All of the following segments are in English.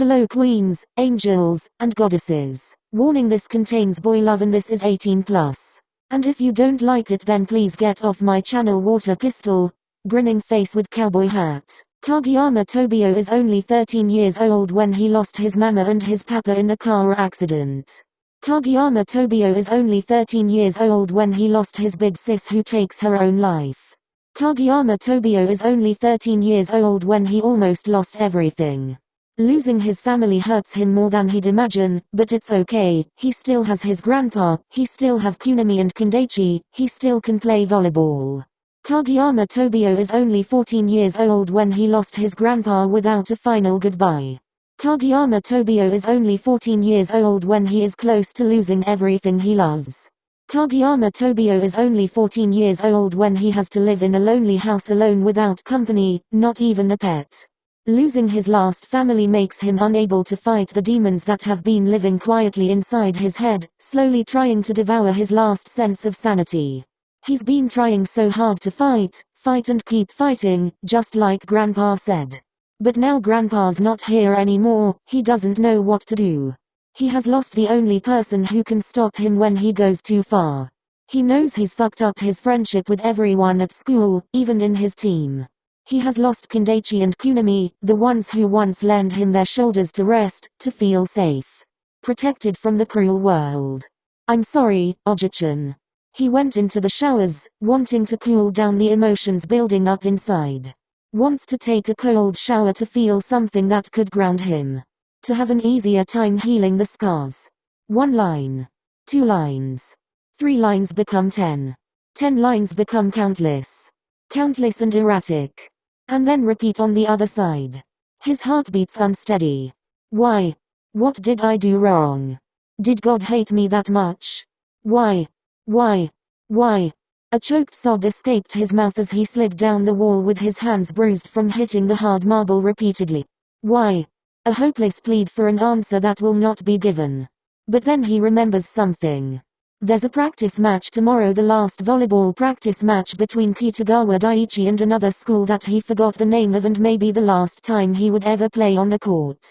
Hello queens, angels, and goddesses. Warning: this contains boy love and this is 18+. And if you don't like it then please get off my channel. Water pistol. Grinning face with cowboy hat. Kageyama Tobio is only 13 years old when he lost his mama and his papa in a car accident. Kageyama Tobio is only 13 years old when he lost his big sis who takes her own life. Kageyama Tobio is only 13 years old when he almost lost everything. Losing his family hurts him more than he'd imagine, but it's okay, he still has his grandpa, he still have Kunimi and Kandaichi, he still can play volleyball. Kageyama Tobio is only 14 years old when he lost his grandpa without a final goodbye. Kageyama Tobio is only 14 years old when he is close to losing everything he loves. Kageyama Tobio is only 14 years old when he has to live in a lonely house alone without company, not even a pet. Losing his last family makes him unable to fight the demons that have been living quietly inside his head, slowly trying to devour his last sense of sanity. He's been trying so hard to fight and keep fighting, just like Grandpa said. But now Grandpa's not here anymore, he doesn't know what to do. He has lost the only person who can stop him when he goes too far. He knows he's fucked up his friendship with everyone at school, even in his team. He has lost Kandaichi and Kunimi, the ones who once lent him their shoulders to rest, to feel safe. Protected from the cruel world. I'm sorry, Oji-chan. He went into the showers, wanting to cool down the emotions building up inside. Wants to take a cold shower to feel something that could ground him. To have an easier time healing the scars. 1 line. 2 lines. 3 lines become 10. 10 lines become countless. Countless and erratic. And then repeat on the other side. His heart beats unsteady. Why? What did I do wrong? Did God hate me that much? Why? Why? Why? A choked sob escaped his mouth as he slid down the wall with his hands bruised from hitting the hard marble repeatedly. Why? A hopeless plead for an answer that will not be given. But then he remembers something. There's a practice match tomorrow, the last volleyball practice match between Kitagawa Daiichi and another school that he forgot the name of, and maybe the last time he would ever play on a court.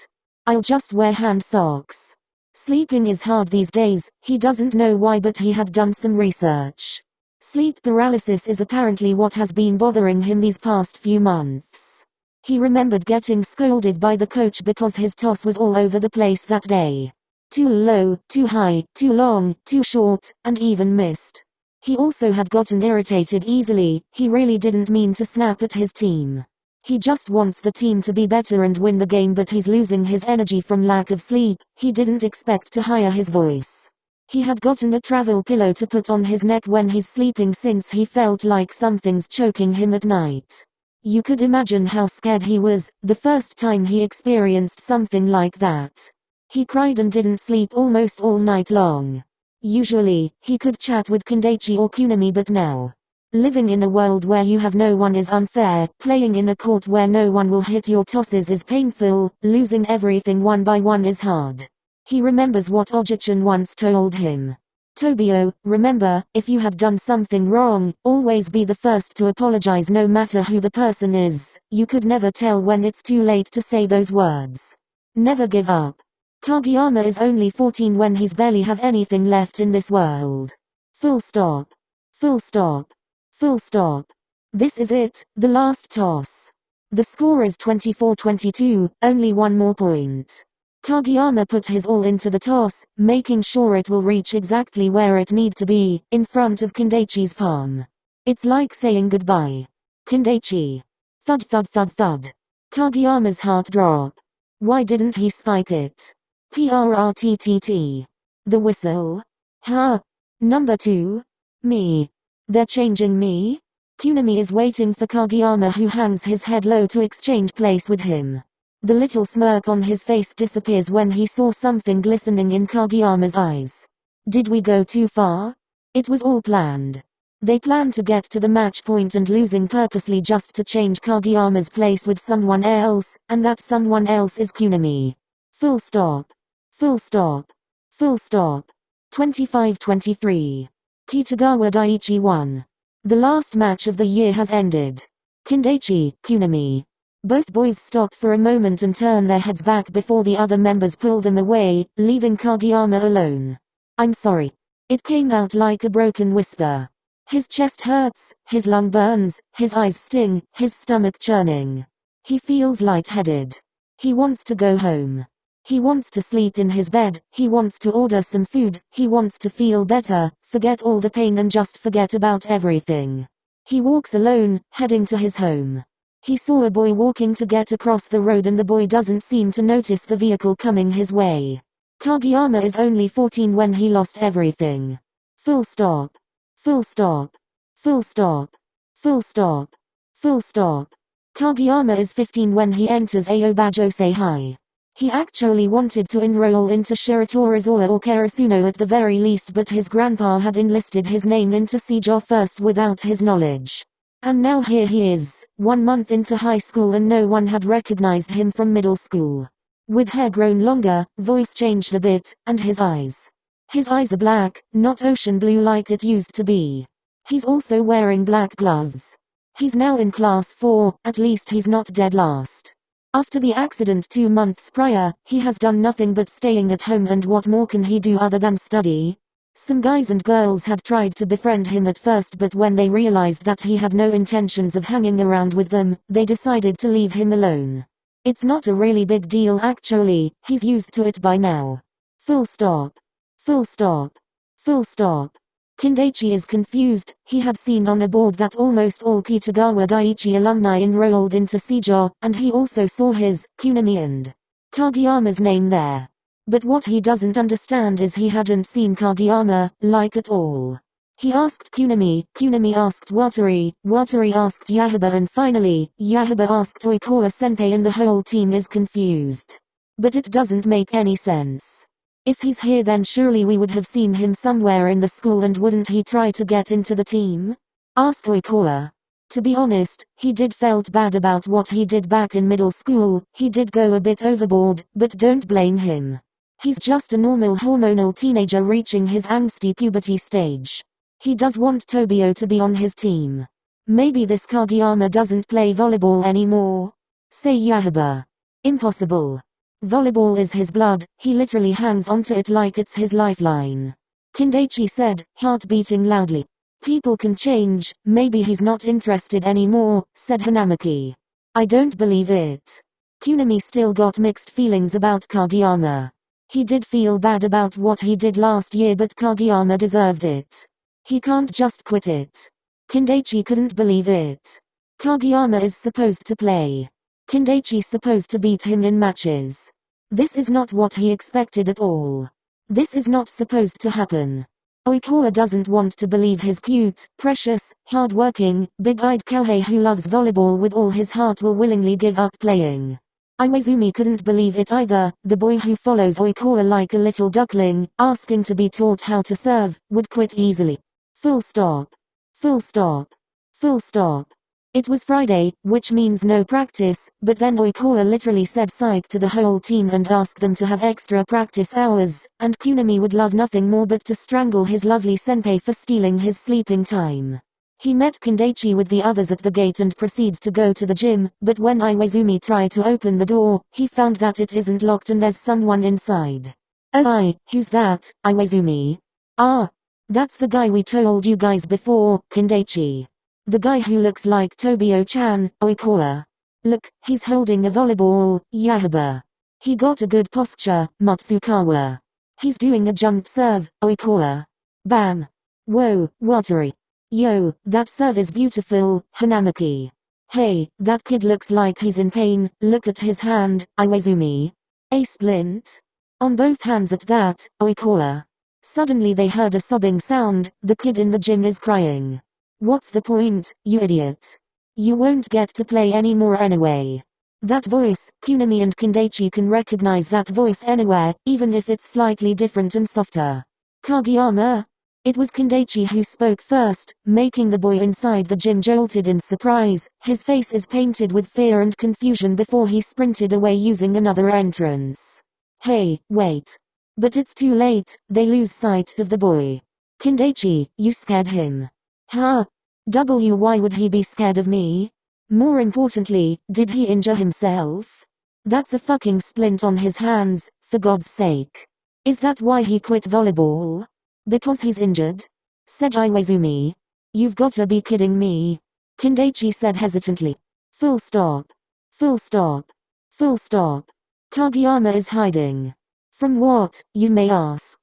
I'll just wear hand socks. Sleeping is hard these days, he doesn't know why, but he had done some research. Sleep paralysis is apparently what has been bothering him these past few months. He remembered getting scolded by the coach because his toss was all over the place that day. Too low, too high, too long, too short, and even missed. He also had gotten irritated easily. He really didn't mean to snap at his team. He just wants the team to be better and win the game, but he's losing his energy from lack of sleep. He didn't expect to hire his voice. He had gotten a travel pillow to put on his neck when he's sleeping since he felt like something's choking him at night. You could imagine how scared he was the first time he experienced something like that. He cried and didn't sleep almost all night long. Usually, he could chat with Kandaichi or Kunimi, but now, living in a world where you have no one is unfair, playing in a court where no one will hit your tosses is painful, losing everything one by one is hard. He remembers what Oji-chan once told him. Tobio, remember, if you have done something wrong, always be the first to apologize no matter who the person is. You could never tell when it's too late to say those words. Never give up. Kageyama is only 14 when he's barely have anything left in this world. Full stop. Full stop. Full stop. This is it, the last toss. The score is 24-22, only 1 more point. Kageyama put his all into the toss, making sure it will reach exactly where it need to be, in front of Kandaichi's palm. It's like saying goodbye. Kandaichi. Thud thud thud thud. Kageyama's heart drop. Why didn't he spike it? PRRTTT. The whistle. Huh? Number 2? Me. They're changing me? Kunimi is waiting for Kageyama, who hangs his head low to exchange place with him. The little smirk on his face disappears when he saw something glistening in Kageyama's eyes. Did we go too far? It was all planned. They planned to get to the match point and losing purposely just to change Kageyama's place with someone else, and that someone else is Kunimi. Full stop. Full stop. Full stop. 25-23. Kitagawa Daiichi won. The last match of the year has ended. Kandaichi, Kunimi. Both boys stop for a moment and turn their heads back before the other members pull them away, leaving Kageyama alone. I'm sorry. It came out like a broken whisper. His chest hurts, his lung burns, his eyes sting, his stomach churning. He feels lightheaded. He wants to go home. He wants to sleep in his bed, he wants to order some food, he wants to feel better, forget all the pain and just forget about everything. He walks alone, heading to his home. He saw a boy walking to get across the road and the boy doesn't seem to notice the vehicle coming his way. Kageyama is only 14 when he lost everything. Full stop. Full stop. Full stop. Full stop. Full stop. Kageyama is 15 when he enters Aobajose High. He actually wanted to enroll into Shiratorizawa or Karasuno at the very least, but his grandpa had enlisted his name into Seijo first without his knowledge. And now here he is, 1 month into high school and no one had recognized him from middle school. With hair grown longer, voice changed a bit, and his eyes. His eyes are black, not ocean blue like it used to be. He's also wearing black gloves. He's now in class 4, at least he's not dead last. After the accident 2 months prior, he has done nothing but staying at home, and what more can he do other than study? Some guys and girls had tried to befriend him at first, but when they realized that he had no intentions of hanging around with them, they decided to leave him alone. It's not a really big deal actually, he's used to it by now. Full stop. Full stop. Full stop. Kindaichi is confused. He had seen on a board that almost all Kitagawa Daiichi alumni enrolled into Seijo, and he also saw his, Kunami and Kageyama's name there. But what he doesn't understand is he hadn't seen Kageyama, like at all. He asked Kunami, Kunami asked Watari, Watari asked Yahaba, and finally, Yahaba asked Oikawa senpai, and the whole team is confused. But it doesn't make any sense. If he's here then surely we would have seen him somewhere in the school, and wouldn't he try to get into the team? Asked Oikawa. To be honest, he did felt bad about what he did back in middle school, he did go a bit overboard, but don't blame him. He's just a normal hormonal teenager reaching his angsty puberty stage. He does want Tobio to be on his team. Maybe this Kageyama doesn't play volleyball anymore? Say Yahaba. Impossible. Volleyball is his blood, he literally hangs onto it like it's his lifeline. Kindaichi said, heart beating loudly. People can change, maybe he's not interested anymore, said Hanamaki. I don't believe it. Kunami still got mixed feelings about Kageyama. He did feel bad about what he did last year, but Kageyama deserved it. He can't just quit it. Kindaichi couldn't believe it. Kageyama is supposed to play. Kindaichi's supposed to beat him in matches. This is not what he expected at all. This is not supposed to happen. Oikawa doesn't want to believe his cute, precious, hard-working, big-eyed Kouhei who loves volleyball with all his heart will willingly give up playing. Iwaizumi couldn't believe it either. The boy who follows Oikawa like a little duckling, asking to be taught how to serve, would quit easily. Full stop. Full stop. Full stop. It was Friday, which means no practice, but then Oikawa literally said psych to the whole team and asked them to have extra practice hours, and Kunami would love nothing more but to strangle his lovely senpai for stealing his sleeping time. He met Kindaichi with the others at the gate and proceeds to go to the gym, but when Iwaizumi tried to open the door, he found that it isn't locked and there's someone inside. Oh, who's that, Iwaizumi? Ah, that's the guy we told you guys before, Kindaichi. The guy who looks like Tobio-chan, Oikawa. Look, he's holding a volleyball, Yahaba. He got a good posture, Matsukawa. He's doing a jump serve, Oikawa. Bam. Whoa, Watari. Yo, that serve is beautiful, Hanamaki. Hey, that kid looks like he's in pain, look at his hand, Iwaizumi. A splint? On both hands at that, Oikawa. Suddenly they heard a sobbing sound, the kid in the gym is crying. What's the point, you idiot? You won't get to play anymore anyway. That voice, Kunami and Kindaichi can recognize that voice anywhere, even if it's slightly different and softer. Kageyama? It was Kindaichi who spoke first, making the boy inside the gym jolted in surprise. His face is painted with fear and confusion before he sprinted away using another entrance. Hey, wait. But it's too late, they lose sight of the boy. Kindaichi, you scared him. Huh? Why would he be scared of me? More importantly, did he injure himself? That's a fucking splint on his hands, for God's sake. Is that why he quit volleyball? Because he's injured? Said Iwaizumi. You've gotta be kidding me. Kindaichi said hesitantly. Full stop. Full stop. Full stop. Kageyama is hiding. From what, you may ask?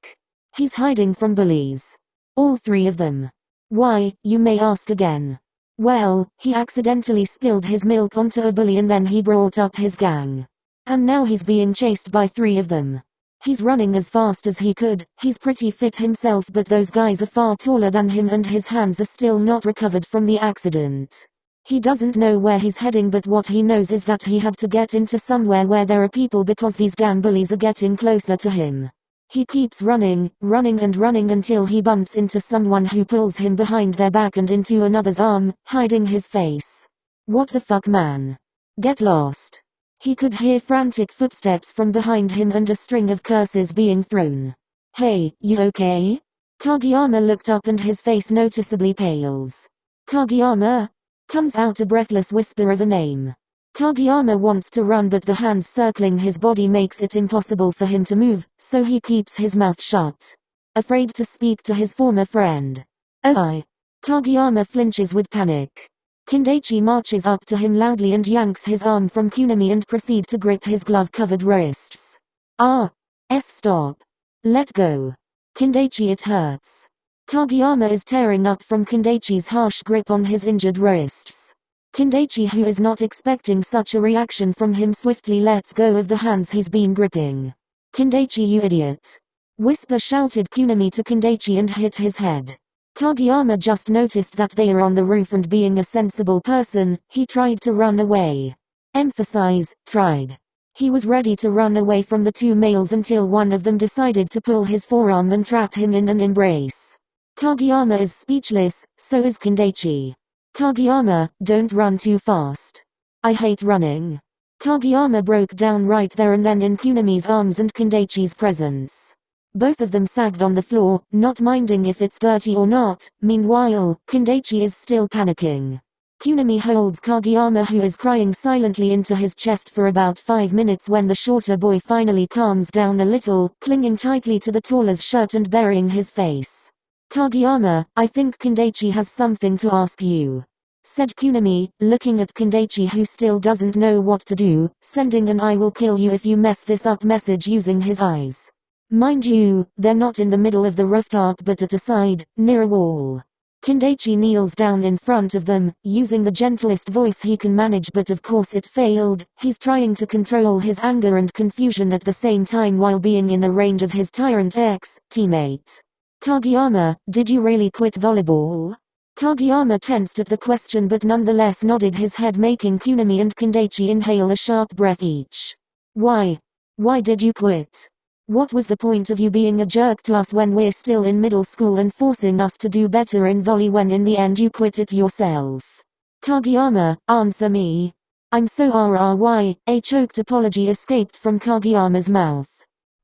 He's hiding from bullies. All three of them. Why, you may ask again. Well, he accidentally spilled his milk onto a bully and then he brought up his gang. And now he's being chased by three of them. He's running as fast as he could, he's pretty fit himself but those guys are far taller than him and his hands are still not recovered from the accident. He doesn't know where he's heading but what he knows is that he had to get into somewhere where there are people because these damn bullies are getting closer to him. He keeps running, running and running until he bumps into someone who pulls him behind their back and into another's arm, hiding his face. What the fuck, man? Get lost. He could hear frantic footsteps from behind him and a string of curses being thrown. Hey, you okay? Kageyama looked up and his face noticeably pales. Kageyama? Comes out a breathless whisper of a name. Kageyama wants to run but the hands circling his body makes it impossible for him to move, so he keeps his mouth shut. Afraid to speak to his former friend. Oh, Kageyama flinches with panic. Kindaichi marches up to him loudly and yanks his arm from Kunimi and proceed to grip his glove-covered wrists. Stop. Let go. Kindaichi, it hurts. Kageyama is tearing up from Kindaichi's harsh grip on his injured wrists. Kindaichi, who is not expecting such a reaction from him, swiftly lets go of the hands he's been gripping. Kindaichi, you idiot. Whisper shouted Kunimi to Kindaichi and hit his head. Kageyama just noticed that they are on the roof and being a sensible person, he tried to run away. Emphasize, tried. He was ready to run away from the two males until one of them decided to pull his forearm and trap him in an embrace. Kageyama is speechless, so is Kindaichi. Kageyama, don't run too fast. I hate running. Kageyama broke down right there and then in Kunimi's arms and Kindaichi's presence. Both of them sagged on the floor, not minding if it's dirty or not. Meanwhile, Kindaichi is still panicking. Kunimi holds Kageyama, who is crying silently, into his chest for about 5 minutes when the shorter boy finally calms down a little, clinging tightly to the taller's shirt and burying his face. Kageyama, I think Kindaichi has something to ask you. Said Kunimi, looking at Kindaichi, who still doesn't know what to do, sending an "I will kill you if you mess this up" message using his eyes. Mind you, they're not in the middle of the rooftop but at a side, near a wall. Kindaichi kneels down in front of them, using the gentlest voice he can manage, but of course it failed. He's trying to control his anger and confusion at the same time while being in a range of his tyrant ex-teammate. Kageyama, did you really quit volleyball? Kageyama tensed at the question but nonetheless nodded his head, making Kunimi and Kindaichi inhale a sharp breath each. Why? Why did you quit? What was the point of you being a jerk to us when we're still in middle school and forcing us to do better in volley when in the end you quit it yourself? Kageyama, answer me. I'm so RRY. A choked apology escaped from Kageyama's mouth.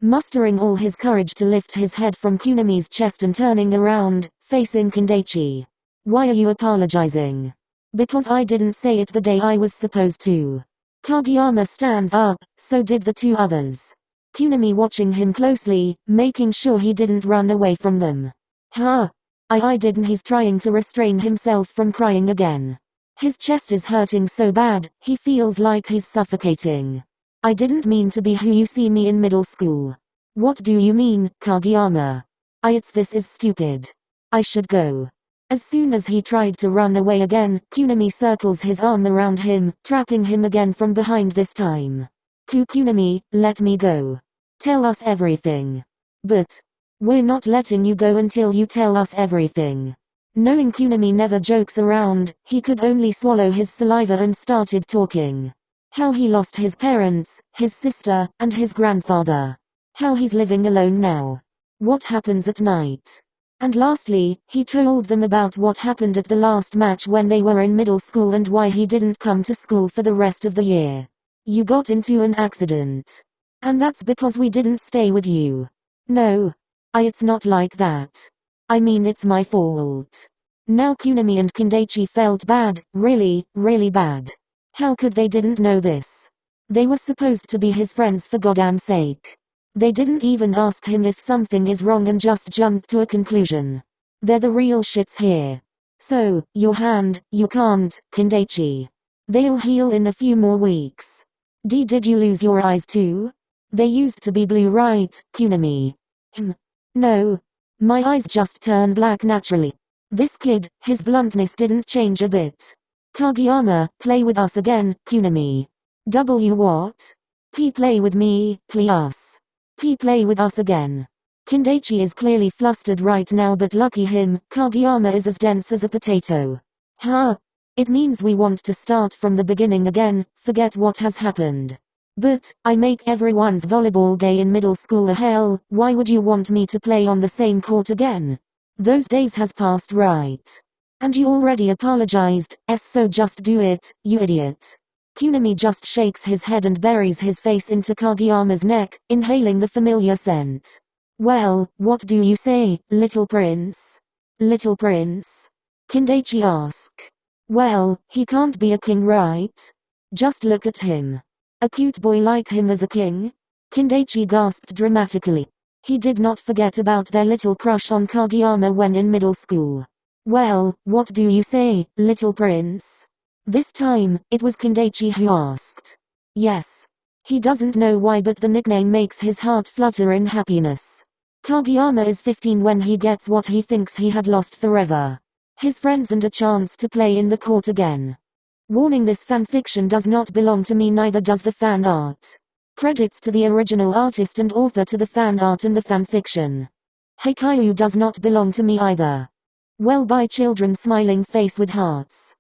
Mustering all his courage to lift his head from Kunimi's chest and turning around, facing Kindaichi. Why are you apologizing? Because I didn't say it the day I was supposed to. Kageyama stands up, so did the two others. Kunimi watching him closely, making sure he didn't run away from them. I didn't. He's trying to restrain himself from crying again. His chest is hurting so bad, he feels like he's suffocating. I didn't mean to be who you see me in middle school. What do you mean, Kageyama? This is stupid. I should go. As soon as he tried to run away again, Kunimi circles his arm around him, trapping him again from behind this time. Kunimi, let me go. Tell us everything. But we're not letting you go until you tell us everything. Knowing Kunimi never jokes around, he could only swallow his saliva and started talking. How he lost his parents, his sister, and his grandfather. How he's living alone now. What happens at night. And lastly, he told them about what happened at the last match when they were in middle school and why he didn't come to school for the rest of the year. You got into an accident. And that's because we didn't stay with you. No. It's not like that. I mean, it's my fault. Now Kunimi and Kindaichi felt bad, really, really bad. How could they didn't know this? They were supposed to be his friends for God's sake. They didn't even ask him if something is wrong and just jumped to a conclusion. They're the real shits here. So, your hand, you can't, Kindaichi. They'll heal in a few more weeks. Did you lose your eyes too? They used to be blue, right, Kunimi? No. My eyes just turn black naturally. This kid, his bluntness didn't change a bit. Kageyama, play with us again, Kunimi. What? P play with me, please. P play with us again. Kindaichi is clearly flustered right now, but lucky him, Kageyama is as dense as a potato. Huh? It means we want to start from the beginning again, forget what has happened. But, I make everyone's volleyball day in middle school a hell. Why would you want me to play on the same court again? Those days has passed, right? And you already apologized, so just do it, you idiot. Kunimi just shakes his head and buries his face into Kageyama's neck, inhaling the familiar scent. Well, what do you say, little prince? Little prince? Kindaichi asked. Well, he can't be a king, right? Just look at him. A cute boy like him as a king? Kindaichi gasped dramatically. He did not forget about their little crush on Kageyama when in middle school. Well, what do you say, little prince? This time, it was Kindaichi who asked. Yes. He doesn't know why, but the nickname makes his heart flutter in happiness. Kageyama is 15 when he gets what he thinks he had lost forever. His friends and a chance to play in the court again. Warning: this fanfiction does not belong to me, neither does the fan art. Credits to the original artist and author to the fan art and the fanfiction. Haikyuu does not belong to me either. Well, bye children, smiling face with hearts.